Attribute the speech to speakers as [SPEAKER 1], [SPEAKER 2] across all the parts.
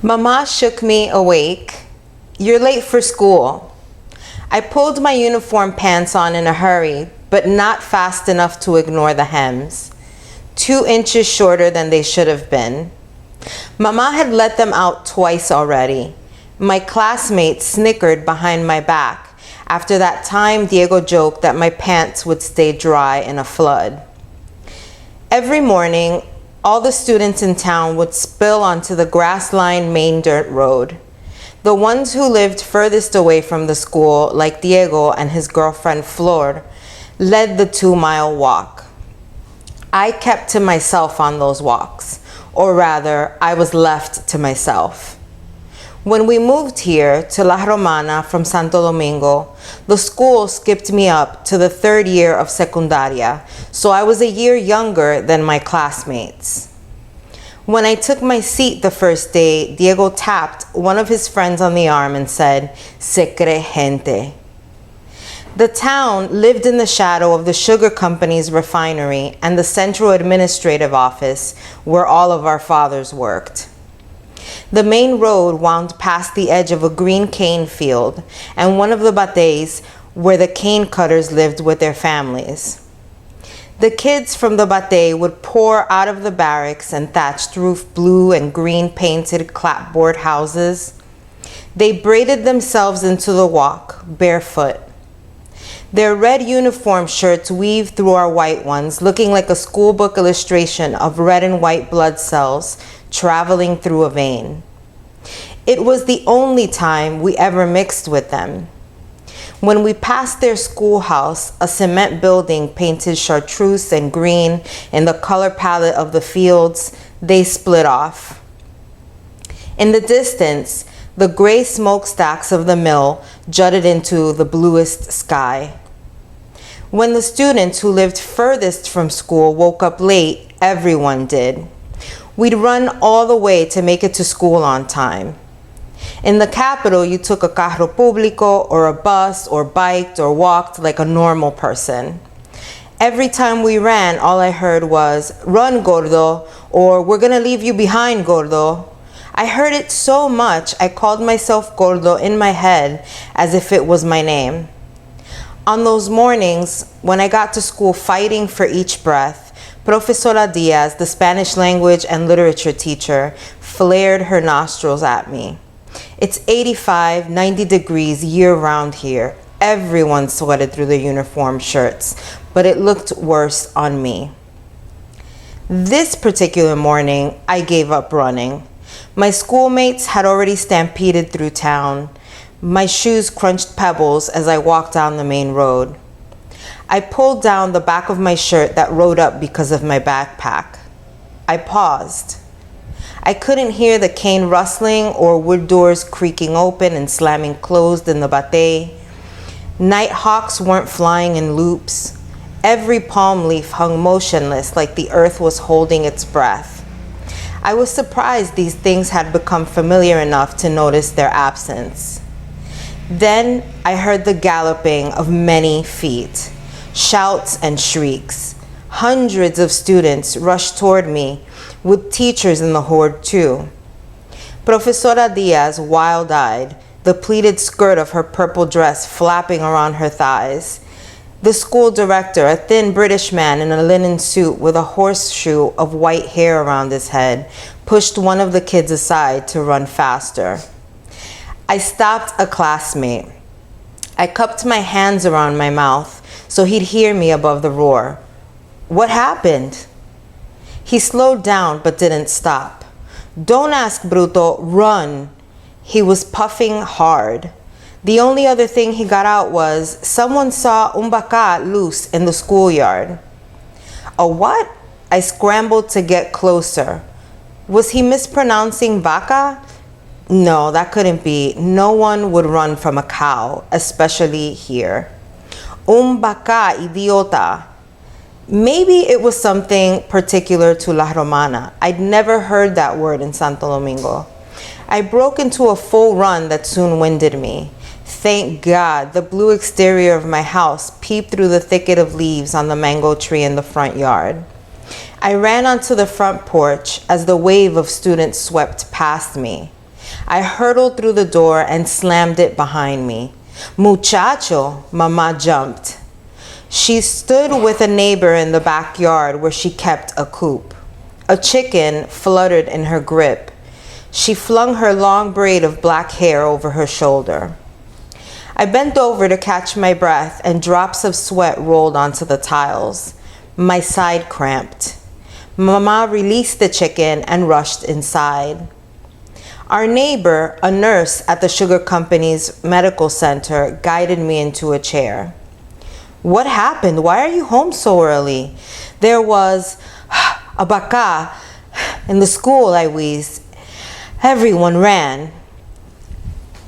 [SPEAKER 1] Mama shook me awake. You're late for school. I pulled my uniform pants on in a hurry, but not fast enough to ignore the hems. 2 inches shorter than they should have been. Mama had let them out twice already. My classmates snickered behind my back after that time Diego joked that my pants would stay dry in a flood. Every morning, all the students in town would spill onto the grass-lined main dirt road. The ones who lived furthest away from the school, like Diego and his girlfriend Flor, led the 2-mile walk. I kept to myself on those walks, or rather, I was left to myself. When we moved here to La Romana from Santo Domingo, the school skipped me up to the 3rd year of secundaria, so I was a year younger than my classmates. When I took my seat the first day, Diego tapped one of his friends on the arm and said, "Se cree gente." The town lived in the shadow of the sugar company's refinery and the central administrative office where all of our fathers worked. The main road wound past the edge of a green cane field and one of the bateys where the cane cutters lived with their families. The kids from the batey would pour out of the barracks and thatched roof blue and green painted clapboard houses. They braided themselves into the walk, barefoot. Their red uniform shirts weaved through our white ones, looking like a school book illustration of red and white blood cells traveling through a vein. It was the only time we ever mixed with them. When we passed their schoolhouse, a cement building painted chartreuse and green in the color palette of the fields, they split off. In the distance, the gray smokestacks of the mill jutted into the bluest sky. When the students who lived furthest from school woke up late, everyone did. We'd run all the way to make it to school on time. In the capital, you took a carro público or a bus or biked or walked like a normal person. Every time we ran, all I heard was, "Run, gordo," or "We're gonna leave you behind, gordo." I heard it so much, I called myself gordo in my head as if it was my name. On those mornings, when I got to school fighting for each breath, Profesora Diaz, the Spanish language and literature teacher, flared her nostrils at me. It's 85, 90 degrees year-round here. Everyone sweated through their uniform shirts, but it looked worse on me. This particular morning, I gave up running. My schoolmates had already stampeded through town. My shoes crunched pebbles as I walked down the main road. I pulled down the back of my shirt that rode up because of my backpack. I paused. I couldn't hear the cane rustling or wood doors creaking open and slamming closed in the batey. Night hawks weren't flying in loops. Every palm leaf hung motionless like the earth was holding its breath. I was surprised these things had become familiar enough to notice their absence. Then I heard the galloping of many feet, shouts and shrieks. Hundreds of students rushed toward me, with teachers in the horde too. Profesora Diaz, wild-eyed, the pleated skirt of her purple dress flapping around her thighs. The school director, a thin British man in a linen suit with a horseshoe of white hair around his head, pushed one of the kids aside to run faster. I stopped a classmate. I cupped my hands around my mouth so he'd hear me above the roar. "What happened?" He slowed down but didn't stop. "Don't ask, Bruto, run." He was puffing hard. The only other thing he got out was, "Someone saw un vaca loose in the schoolyard." "A what?" I scrambled to get closer. Was he mispronouncing vaca? No, that couldn't be. No one would run from a cow, especially here. Un vaca, idiota. Maybe it was something particular to La Romana. I'd never heard that word in Santo Domingo. I broke into a full run that soon winded me. Thank God, the blue exterior of my house peeped through the thicket of leaves on the mango tree in the front yard. I ran onto the front porch as the wave of students swept past me. I hurtled through the door and slammed it behind me. Muchacho, Mama jumped. She stood with a neighbor in the backyard where she kept a coop. A chicken fluttered in her grip. She flung her long braid of black hair over her shoulder. I bent over to catch my breath, and drops of sweat rolled onto the tiles. My side cramped. Mama released the chicken and rushed inside. Our neighbor, a nurse at the sugar company's medical center, guided me into a chair. What happened? Why are you home so early? There was a baka in the school, I wheezed. Everyone ran.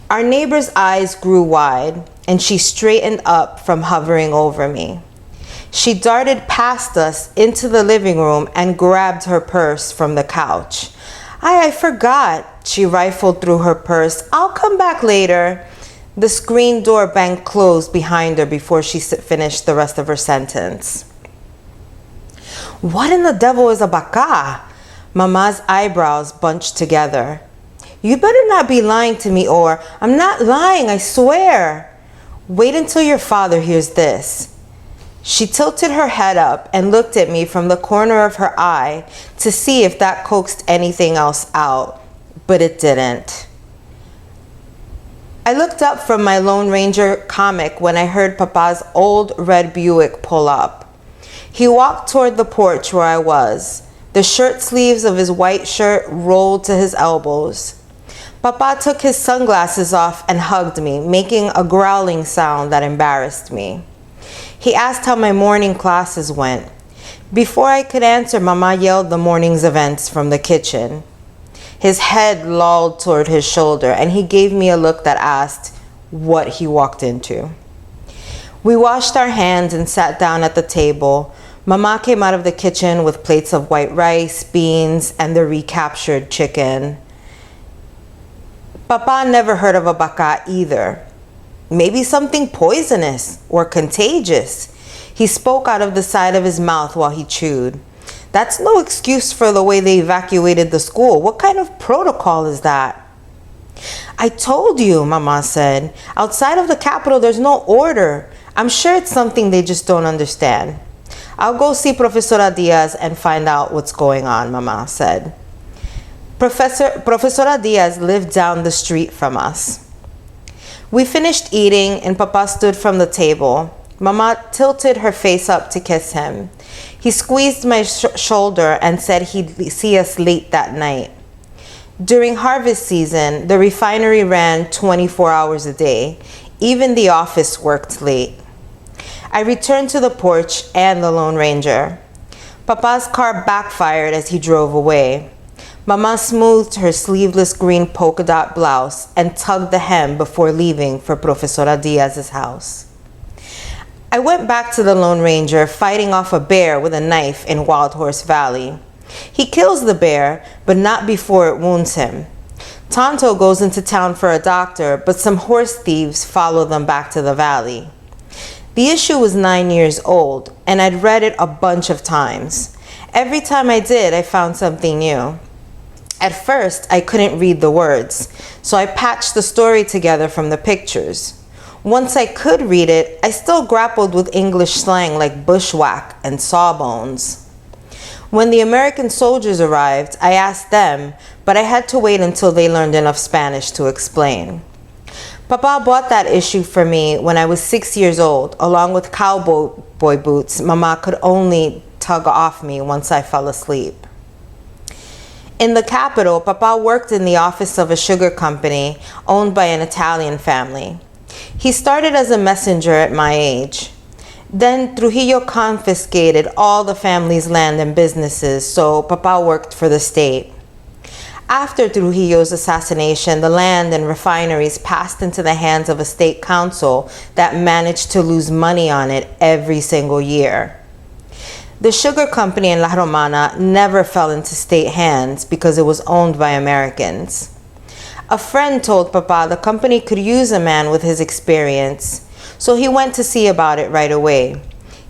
[SPEAKER 1] Our neighbor's eyes grew wide, and she straightened up from hovering over me. She darted past us into the living room and grabbed her purse from the couch. I forgot. She rifled through her purse. I'll come back later. The screen door banged closed behind her before she finished the rest of her sentence. What in the devil is a baka? Mama's eyebrows bunched together. You better not be lying to me, or I'm not lying, I swear. Wait until your father hears this. She tilted her head up and looked at me from the corner of her eye to see if that coaxed anything else out, but it didn't. I looked up from my Lone Ranger comic when I heard Papa's old red Buick pull up. He walked toward the porch where I was. The shirt sleeves of his white shirt rolled to his elbows. Papa took his sunglasses off and hugged me, making a growling sound that embarrassed me. He asked how my morning classes went. Before I could answer, Mama yelled the morning's events from the kitchen. His head lolled toward his shoulder, and he gave me a look that asked what he walked into. We washed our hands and sat down at the table. Mama came out of the kitchen with plates of white rice, beans, and the recaptured chicken. Papa never heard of a baka either. Maybe something poisonous or contagious. He spoke out of the side of his mouth while he chewed. That's no excuse for the way they evacuated the school. What kind of protocol is that? I told you, Mama said. Outside of the Capitol, there's no order. I'm sure it's something they just don't understand. I'll go see Profesora Diaz and find out what's going on, Mama said. Profesora Diaz lived down the street from us. We finished eating and Papa stood from the table. Mama tilted her face up to kiss him. He squeezed my shoulder and said he'd see us late that night. During harvest season, the refinery ran 24 hours a day. Even the office worked late. I returned to the porch and the Lone Ranger. Papa's car backfired as he drove away. Mama smoothed her sleeveless green polka dot blouse and tugged the hem before leaving for Profesora Diaz's house. I went back to the Lone Ranger fighting off a bear with a knife in Wild Horse Valley. He kills the bear, but not before it wounds him. Tonto goes into town for a doctor, but some horse thieves follow them back to the valley. The issue was 9 years old, and I'd read it a bunch of times. Every time I did, I found something new. At first, I couldn't read the words, so I patched the story together from the pictures. Once I could read it, I still grappled with English slang like bushwhack and sawbones. When the American soldiers arrived, I asked them, but I had to wait until they learned enough Spanish to explain. Papa bought that issue for me when I was 6 years old, along with cowboy boots Mama could only tug off me once I fell asleep. In the capital, Papa worked in the office of a sugar company owned by an Italian family. He started as a messenger at my age. Then Trujillo confiscated all the family's land and businesses, so Papa worked for the state. After Trujillo's assassination, the land and refineries passed into the hands of a state council that managed to lose money on it every single year. The sugar company in La Romana never fell into state hands because it was owned by Americans. A friend told Papa the company could use a man with his experience, so he went to see about it right away.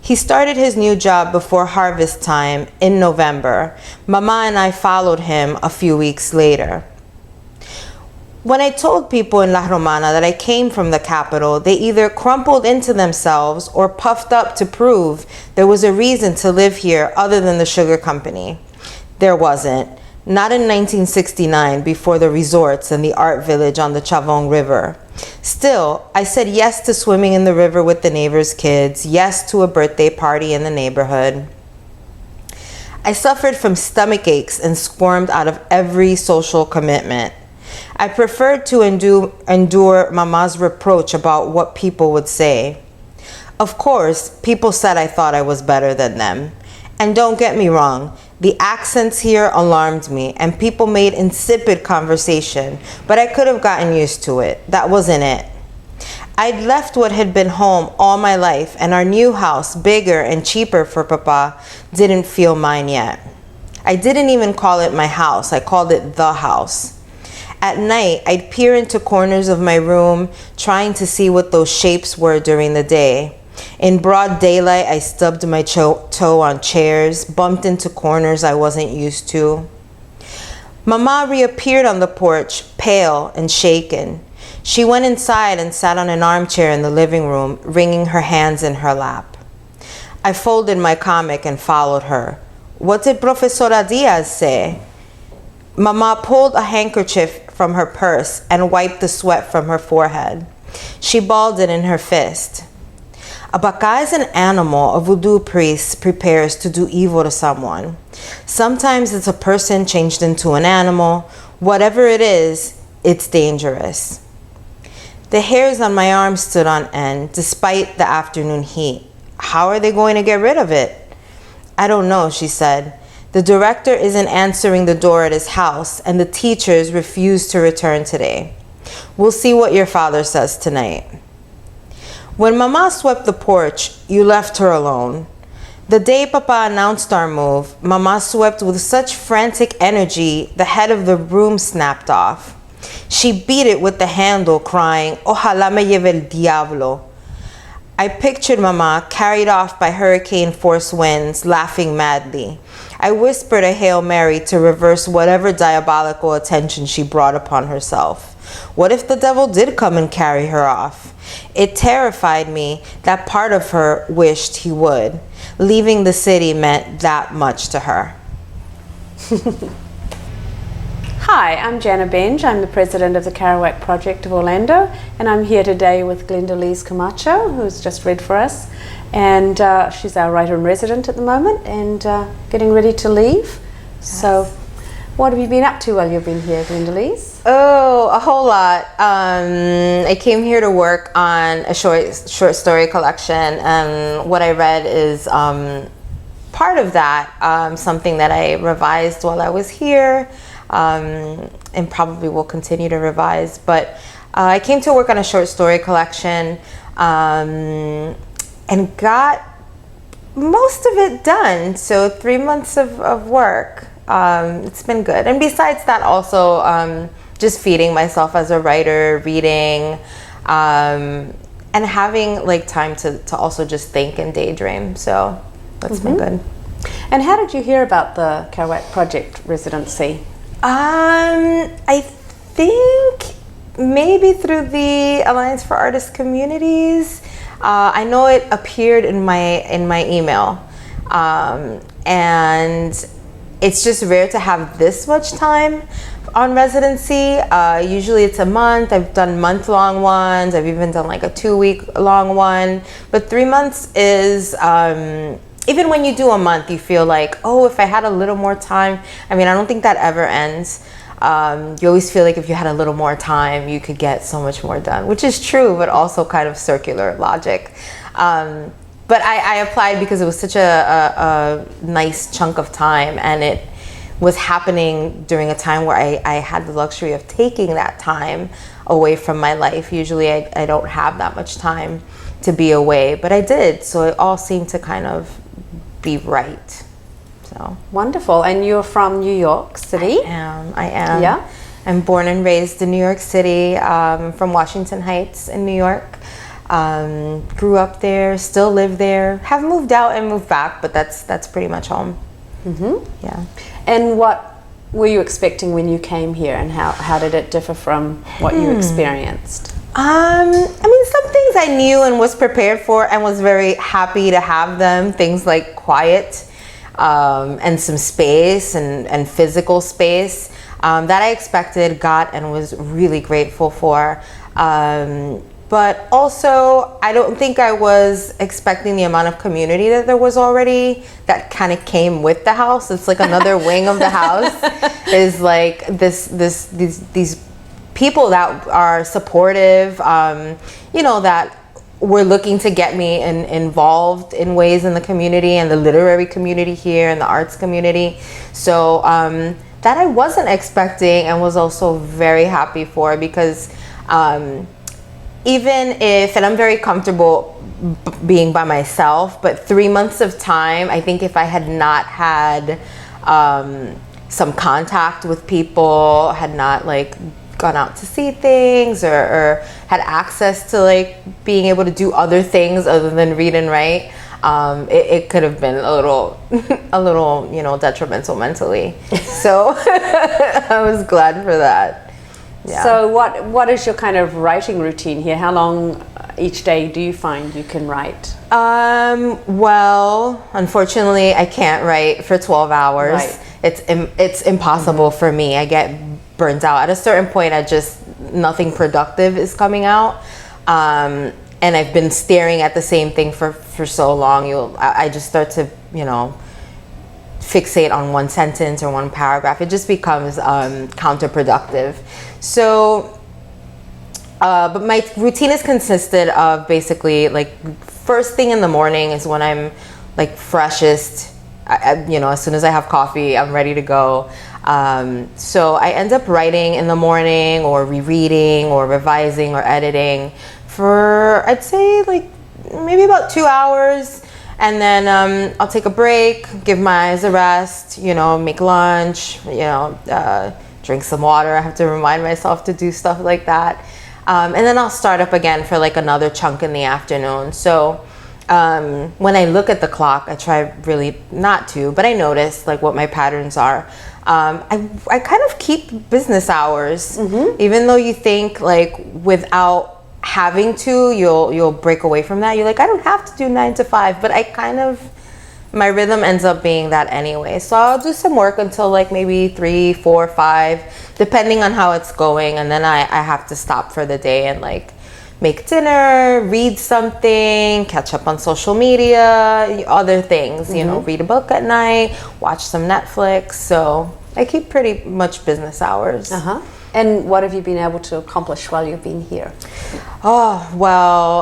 [SPEAKER 1] He started his new job before harvest time in November. Mama and I followed him a few weeks later. When I told people in La Romana that I came from the capital, they either crumpled into themselves or puffed up to prove there was a reason to live here other than the sugar company. There wasn't. Not in 1969, before the resorts and the art village on the Chavon River. Still, I said yes to swimming in the river with the neighbors' kids, yes to a birthday party in the neighborhood. I suffered from stomach aches and squirmed out of every social commitment. I preferred to endure Mama's reproach about what people would say. Of course, people said I thought I was better than them. And don't get me wrong, the accents here alarmed me, and people made insipid conversation, but I could have gotten used to it. That wasn't it. I'd left what had been home all my life, and our new house, bigger and cheaper for Papa, didn't feel mine yet. I didn't even call it my house. I called it the house. At night, I'd peer into corners of my room, trying to see what those shapes were during the day. In broad daylight, I stubbed my toe on chairs, bumped into corners I wasn't used to. Mama reappeared on the porch, pale and shaken. She went inside and sat on an armchair in the living room, wringing her hands in her lap. I folded my comic and followed her. What did Profesora Diaz say? Mama pulled a handkerchief from her purse and wiped the sweat from her forehead. She balled it in her fist. A baka is an animal a voodoo priest prepares to do evil to someone. Sometimes it's a person changed into an animal. Whatever it is, it's dangerous. The hairs on my arm stood on end, despite the afternoon heat. How are they going to get rid of it? I don't know, she said. The director isn't answering the door at his house, and the teachers refuse to return today. We'll see what your father says tonight. When Mama swept the porch, you left her alone. The day Papa announced our move, Mama swept with such frantic energy, the head of the broom snapped off. She beat it with the handle, crying, "Ojalá me lleve el diablo." I pictured Mama carried off by hurricane-force winds, laughing madly. I whispered a Hail Mary to reverse whatever diabolical attention she brought upon herself. What if the devil did come and carry her off? It terrified me that part of her wished he would. Leaving the city meant that much to her.
[SPEAKER 2] Hi, I'm Jana Benj. I'm the president of the Kerouac Project of Orlando, and I'm here today with Glendaliz Camacho, who's just read for us. And she's our writer-in-resident at the moment and getting ready to leave. Yes. So what have you been up to while you've been here, Glendaliz?
[SPEAKER 1] Oh, a whole lot. I came here to work on a short story collection, and what I read is part of that, something that I revised while I was here, and probably will continue to revise. But I came to work on a short story collection, and got most of it done. So 3 months of work. It's been good. And besides that, also just feeding myself as a writer, reading, and having like time to also just think and daydream. So that's been good.
[SPEAKER 2] And how did you hear about the Kerouac Project residency?
[SPEAKER 1] I think maybe through the Alliance for Artist Communities. I know it appeared in my email, and it's just rare to have this much time on residency. Usually it's a month. I've done month-long ones. I've even done like a 2-week-long one. But 3 months is, even when you do a month, you feel like, oh, if I had a little more time. I mean, I don't think that ever ends. You always feel like if you had a little more time, you could get so much more done, which is true, but also kind of circular logic. But I applied because it was such a nice chunk of time, and it was happening during a time where I had the luxury of taking that time away from my life. Usually I don't have that much time to be away, but I did. So it all seemed to kind of be right. So
[SPEAKER 2] wonderful. And you're from New York City?
[SPEAKER 1] I am. Yeah. I'm born and raised in New York City, from Washington Heights in New York. Grew up there, still live there. Have moved out and moved back, but that's pretty much home.
[SPEAKER 2] Mm-hmm.
[SPEAKER 1] Yeah.
[SPEAKER 2] And what were you expecting when you came here, and how did it differ from what you experienced?
[SPEAKER 1] I mean, some things I knew and was prepared for and was very happy to have them. Things like quiet and some space and physical space that I expected, got, and was really grateful for. But also, I don't think I was expecting the amount of community that there was already that kind of came with the house. It's like another wing of the house is like these people that are supportive, that were looking to get me involved in ways in the community and the literary community here and the arts community. So that I wasn't expecting and was also very happy for, because even if, and I'm very comfortable being by myself, but 3 months of time, I think if I had not had some contact with people, had not like gone out to see things or had access to like being able to do other things other than read and write, it could have been a little detrimental mentally. So I was glad for that. Yeah.
[SPEAKER 2] So what is your kind of writing routine here? How long each day do you find you can write?
[SPEAKER 1] Well, unfortunately, I can't write for 12 hours.
[SPEAKER 2] Right.
[SPEAKER 1] It's impossible for me. I get burnt out. At a certain point, nothing productive is coming out. And I've been staring at the same thing for so long. I just start to, fixate on one sentence or one paragraph. It just becomes counterproductive. So, but my routine is consisted of basically like first thing in the morning is when I'm like freshest. As soon as I have coffee, I'm ready to go. So I end up writing in the morning or rereading or revising or editing for, I'd say like maybe about 2 hours. And then I'll take a break, give my eyes a rest, make lunch, drink some water. I have to remind myself to do stuff like that. And then I'll start up again for like another chunk in the afternoon. So when I look at the clock, I try really not to, but I notice like what my patterns are. I kind of keep business hours, even though you think like without having to, you'll break away from that. You're like, I don't have to do 9 to 5, but my rhythm ends up being that anyway. So I'll do some work until like maybe 3, 4, 5, depending on how it's going. And then I have to stop for the day and like make dinner, read something, catch up on social media, other things, read a book at night, watch some Netflix. So I keep pretty much business hours.
[SPEAKER 2] And what have you been able to accomplish while you've been here?
[SPEAKER 1] Oh, well,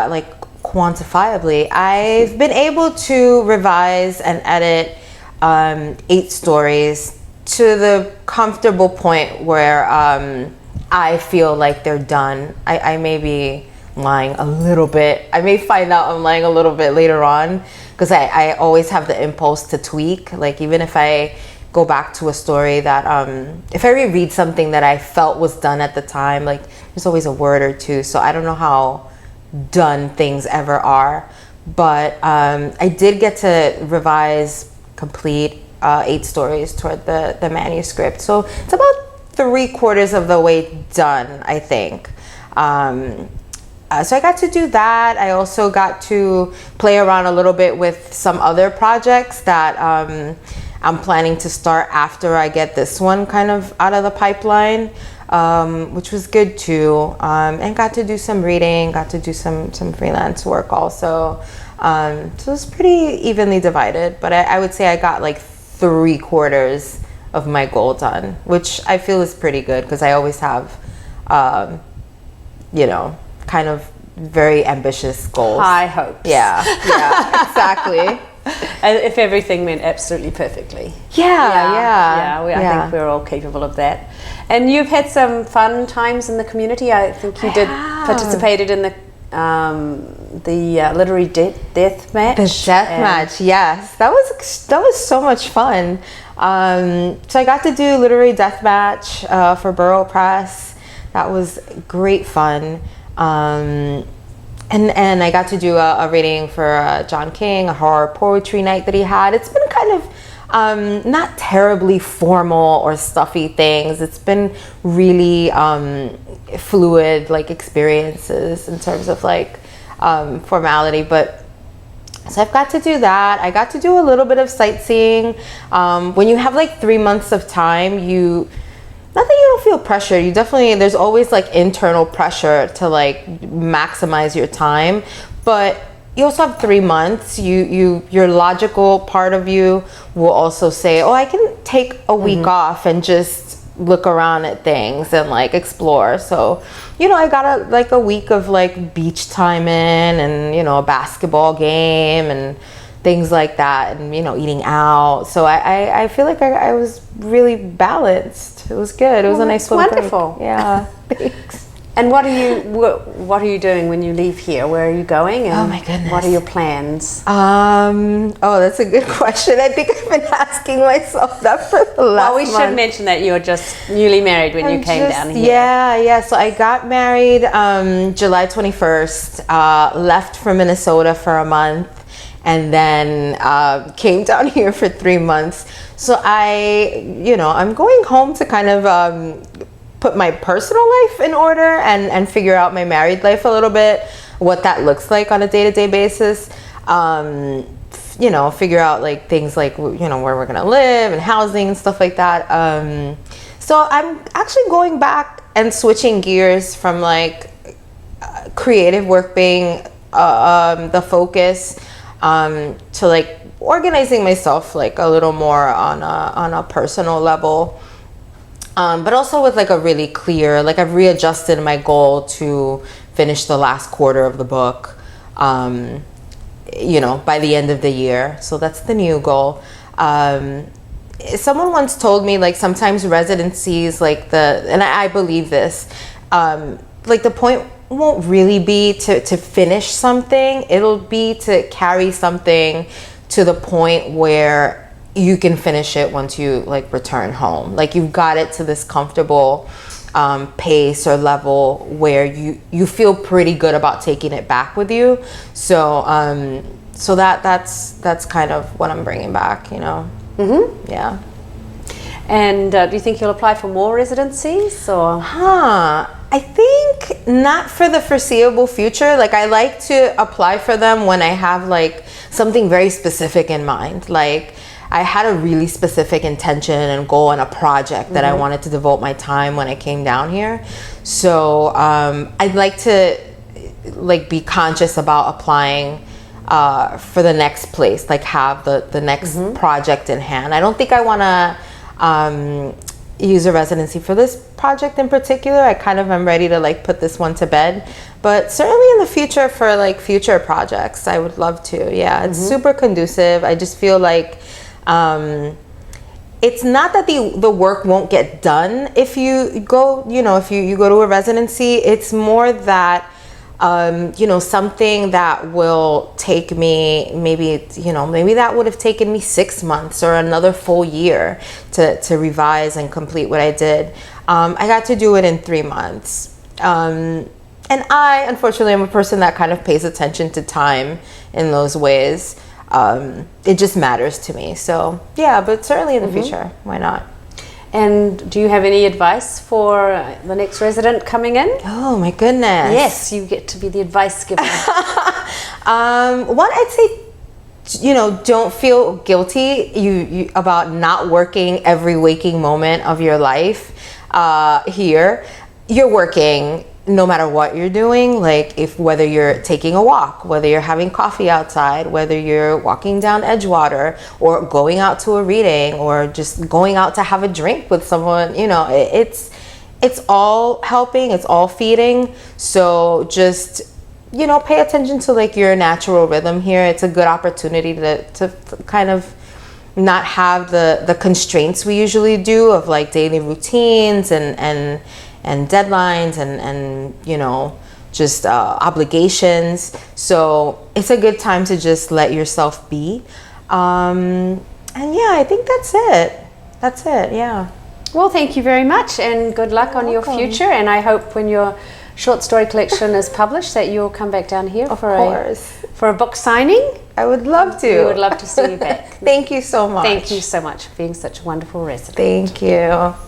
[SPEAKER 1] like quantifiably, I've been able to revise and edit 8 stories to the comfortable point where I feel like they're done. I may be lying a little bit. I may find out I'm lying a little bit later on, because I always have the impulse to tweak. Like even if I go back to a story that if I reread something that I felt was done at the time, like there's always a word or two, so I don't know how done things ever are, but I did get to revise complete 8 stories toward the manuscript, so it's about 3/4 of the way done, I think. So I got to do that. I also got to play around a little bit with some other projects that I'm planning to start after I get this one kind of out of the pipeline, which was good too. And got to do some reading, got to do some freelance work also. So it's pretty evenly divided, but I would say I got like 3/4 of my goal done, which I feel is pretty good, because I always have, kind of very ambitious goals.
[SPEAKER 2] High hopes.
[SPEAKER 1] Yeah, exactly.
[SPEAKER 2] If everything went absolutely perfectly.
[SPEAKER 1] Yeah.
[SPEAKER 2] I think we're all capable of that. And you've had some fun times in the community. I think you participated in the literary death match.
[SPEAKER 1] The death match, yes. That was so much fun. So I got to do literary death match for Borough Press. That was great fun. And I got to do a reading for John King, a horror poetry night that he had. It's been kind of Not terribly formal or stuffy things. It's been really fluid, like experiences in terms of like formality. But so I've got to do that. I got to do a little bit of sightseeing. When you have like 3 months of time, not that you don't feel pressure. You definitely, there's always like internal pressure to like maximize your time, but you also have 3 months. Your logical part of you will also say, oh, I can take a week off and just look around at things and like explore. So, I got a week of like beach time in, and, a basketball game and things like that, and, eating out. So I feel like I was really balanced. It was good. It was a nice little
[SPEAKER 2] wonderful
[SPEAKER 1] break. Yeah. Thanks.
[SPEAKER 2] And what are you doing when you leave here? Where are you going? And
[SPEAKER 1] oh my goodness.
[SPEAKER 2] What are your plans?
[SPEAKER 1] That's a good question. I think I've been asking myself that for the last
[SPEAKER 2] month. Should mention that you were just newly married when you came down here.
[SPEAKER 1] Yeah. So I got married July 21st, left for Minnesota for a month, and then came down here for 3 months. So I'm going home to kind of put my personal life in order and figure out my married life a little bit, what that looks like on a day-to-day basis. Figure out like things like, where we're gonna live and housing and stuff like that. So I'm actually going back and switching gears from like creative work being the focus to like organizing myself like a little more on a personal level. But also with like a really clear, like I've readjusted my goal to finish the last quarter of the book, by the end of the year. So that's the new goal. Someone once told me like sometimes residencies, like and I believe this, like the point won't really be to finish something. It'll be to carry something to the point where you can finish it once you like return home. Like you've got it to this comfortable pace or level where you feel pretty good about taking it back with you. So that's kind of what I'm bringing back, Yeah.
[SPEAKER 2] And do you think you'll apply for more residencies or?
[SPEAKER 1] I think not for the foreseeable future. Like I like to apply for them when I have like something very specific in mind. Like I had a really specific intention and goal and a project that I wanted to devote my time when I came down here. So I'd like to like be conscious about applying for the next place, like have the next project in hand. I don't think I want to use a residency for this project in particular. I kind of am ready to like put this one to bed, but certainly in the future for like future projects, I would love to. Yeah, it's super conducive. I just feel like it's not that the work won't get done if you go, if you go to a residency. It's more that something that will take me maybe that would have taken me 6 months or another full year to revise and complete what I did. I got to do it in 3 months. And I, unfortunately, am a person that kind of pays attention to time in those ways. It just matters to me. So yeah, but certainly in the future, why not?
[SPEAKER 2] And do you have any advice for the next resident coming in?
[SPEAKER 1] Oh my goodness.
[SPEAKER 2] Yes, you get to be the advice giver.
[SPEAKER 1] One, I'd say, don't feel guilty you about not working every waking moment of your life here. You're working no matter what you're doing, like whether you're taking a walk, whether you're having coffee outside, whether you're walking down Edgewater or going out to a reading or just going out to have a drink with someone, it's all helping, it's all feeding. So just, pay attention to like your natural rhythm here. It's a good opportunity to kind of not have the constraints we usually do of like daily routines and deadlines and just obligations. So it's a good time to just let yourself be. And yeah, I think that's it. Yeah.
[SPEAKER 2] Well, thank you very much, and good luck on your future. And I hope when your short story collection is published that you'll come back down here for a book signing.
[SPEAKER 1] I would love to.
[SPEAKER 2] We would love to see you back.
[SPEAKER 1] Thank you so much.
[SPEAKER 2] Thank you so much for being such a wonderful resident.
[SPEAKER 1] Thank you.